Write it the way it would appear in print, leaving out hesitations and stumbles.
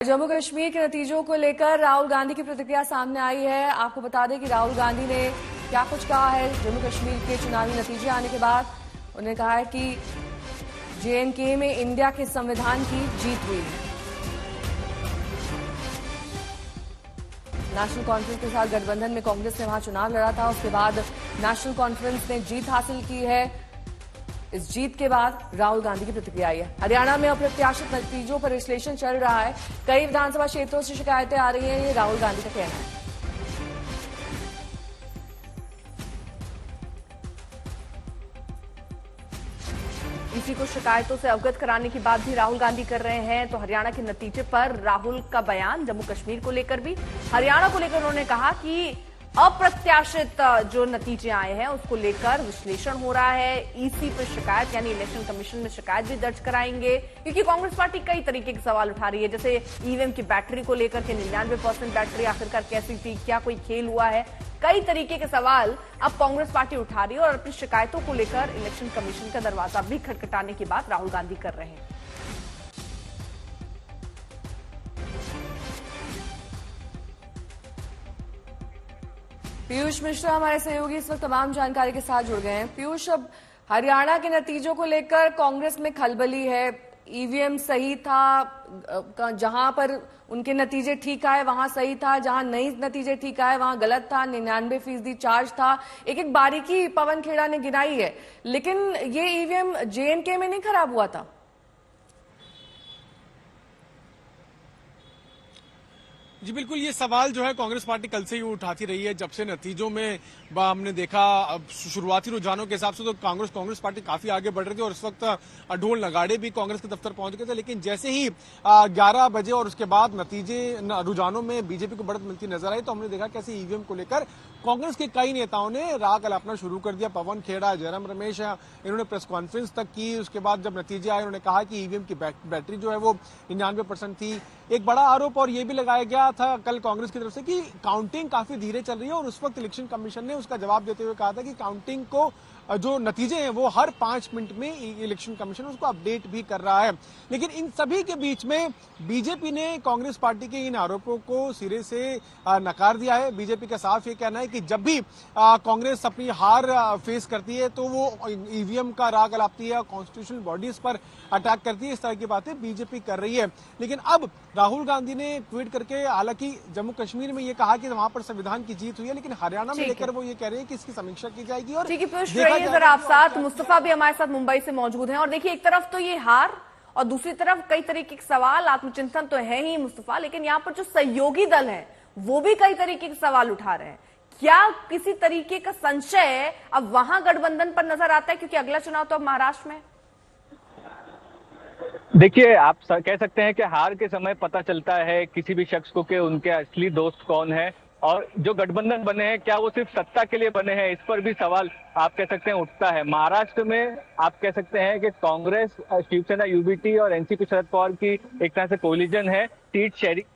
जम्मू कश्मीर के नतीजों को लेकर राहुल गांधी की प्रतिक्रिया सामने आई है। आपको बता दें कि राहुल गांधी ने क्या कुछ कहा है जम्मू कश्मीर के चुनावी नतीजे आने के बाद। उन्होंने कहा है कि JNK में इंडिया के संविधान की जीत हुई है। नेशनल कॉन्फ्रेंस के साथ गठबंधन में कांग्रेस ने वहां चुनाव लड़ा था, उसके बाद नेशनल कॉन्फ्रेंस ने जीत हासिल की है। इस जीत के बाद राहुल गांधी की प्रतिक्रिया आई है। हरियाणा में अप्रत्याशित नतीजों पर विश्लेषण चल रहा है। कई विधानसभा क्षेत्रों से शिकायतें आ रही हैं, ये राहुल गांधी का कहना है। इसी को शिकायतों से अवगत कराने की बात भी राहुल गांधी कर रहे हैं। तो हरियाणा के नतीजे पर राहुल का बयान, जम्मू कश्मीर को लेकर भी, हरियाणा को लेकर उन्होंने कहा कि अप्रत्याशित जो नतीजे आए हैं उसको लेकर विश्लेषण हो रहा है। ईसी पर शिकायत यानी इलेक्शन कमीशन में शिकायत भी दर्ज कराएंगे, क्योंकि कांग्रेस पार्टी कई तरीके के सवाल उठा रही है। जैसे ईवीएम की बैटरी को लेकर के 99% बैटरी आखिरकार कैसी थी, क्या कोई खेल हुआ है, कई तरीके के सवाल अब कांग्रेस पार्टी उठा रही है और अपनी शिकायतों को लेकर इलेक्शन कमीशन का दरवाजा भी खटखटाने की बात राहुल गांधी कर रहे हैं। पीयूष मिश्रा हमारे सहयोगी इस वक्त तमाम जानकारी के साथ जुड़ गए हैं। पीयूष, अब हरियाणा के नतीजों को लेकर कांग्रेस में खलबली है। ईवीएम सही था, जहां पर उनके नतीजे ठीक आए वहां सही था, जहां नई नतीजे ठीक आए वहां गलत था, 99% चार्ज था। एक एक बारीकी पवन खेड़ा ने गिनाई है, लेकिन ये ईवीएम JNK में नहीं खराब हुआ था। जी बिल्कुल, ये सवाल जो है कांग्रेस पार्टी कल से ही उठाती रही है। जब से नतीजों में हमने देखा, शुरुआती रुझानों के हिसाब से तो कांग्रेस पार्टी काफी आगे बढ़ रही थी और इस वक्त ढोल नगाड़े भी कांग्रेस के दफ्तर पहुंच गए थे। लेकिन जैसे ही 11 बजे और उसके बाद नतीजे रुझानों में बीजेपी को बढ़त मिलती नजर आई, तो हमने देखा कैसे ईवीएम को लेकर कांग्रेस के कई नेताओं ने राग अलापना शुरू कर दिया। पवन खेड़ा, जयराम रमेश, इन्होंने प्रेस कॉन्फ्रेंस तक की। उसके बाद जब नतीजे आए, उन्होंने कहा कि ईवीएम की बैटरी जो है वो 99% थी। एक बड़ा आरोप और ये भी लगाया गया था कल कांग्रेस की तरफ से कि काउंटिंग काफी धीरे चल रही है और उस वक्त इलेक्शन कमीशन ने उसका जवाब देते हुए कहा था कि काउंटिंग को जो नतीजे हैं वो हर 5 मिनट में इलेक्शन कमीशन उसको अपडेट भी कर रहा है। लेकिन इन सभी के बीच में बीजेपी ने कांग्रेस पार्टी के इन आरोपों को सिरे से नकार दिया है। बीजेपी का साफ ये कहना है कि जब भी कांग्रेस अपनी हार फेस करती है तो वो ईवीएम का राग अलापती है, कॉन्स्टिट्यूशनल बॉडीज पर अटैक करती है। इस तरह की बातें बीजेपी कर रही है। लेकिन अब राहुल गांधी ने ट्वीट करके, हालांकि जम्मू कश्मीर में ये कहा कि वहां पर संविधान की जीत हुई है, लेकिन हरियाणा में लेकर वो ये कह रहे हैं कि इसकी समीक्षा की जाएगी। और जरा आप साथ, मुस्तफा भी हमारे साथ मुंबई से मौजूद हैं। और देखिए, एक तरफ तो ये हार और दूसरी तरफ कई तरीके के सवाल, आत्मचिंतन तो है ही मुस्तफा, लेकिन यहाँ पर जो सहयोगी दल है वो भी कई तरीके के सवाल उठा रहे हैं। क्या किसी तरीके का संशय अब वहां गठबंधन पर नजर आता है, क्योंकि अगला चुनाव तो अब महाराष्ट्र में? देखिए, आप कह सकते हैं कि हार के समय पता चलता है किसी भी शख्स को कि उनके असली दोस्त कौन है, और जो गठबंधन बने हैं क्या वो सिर्फ सत्ता के लिए बने हैं, इस पर भी सवाल आप कह सकते हैं उठता है। महाराष्ट्र में आप कह सकते हैं कि कांग्रेस, शिवसेना, UBT और NCP शरद पवार की एक तरह से कोलिजन है। Seat sharing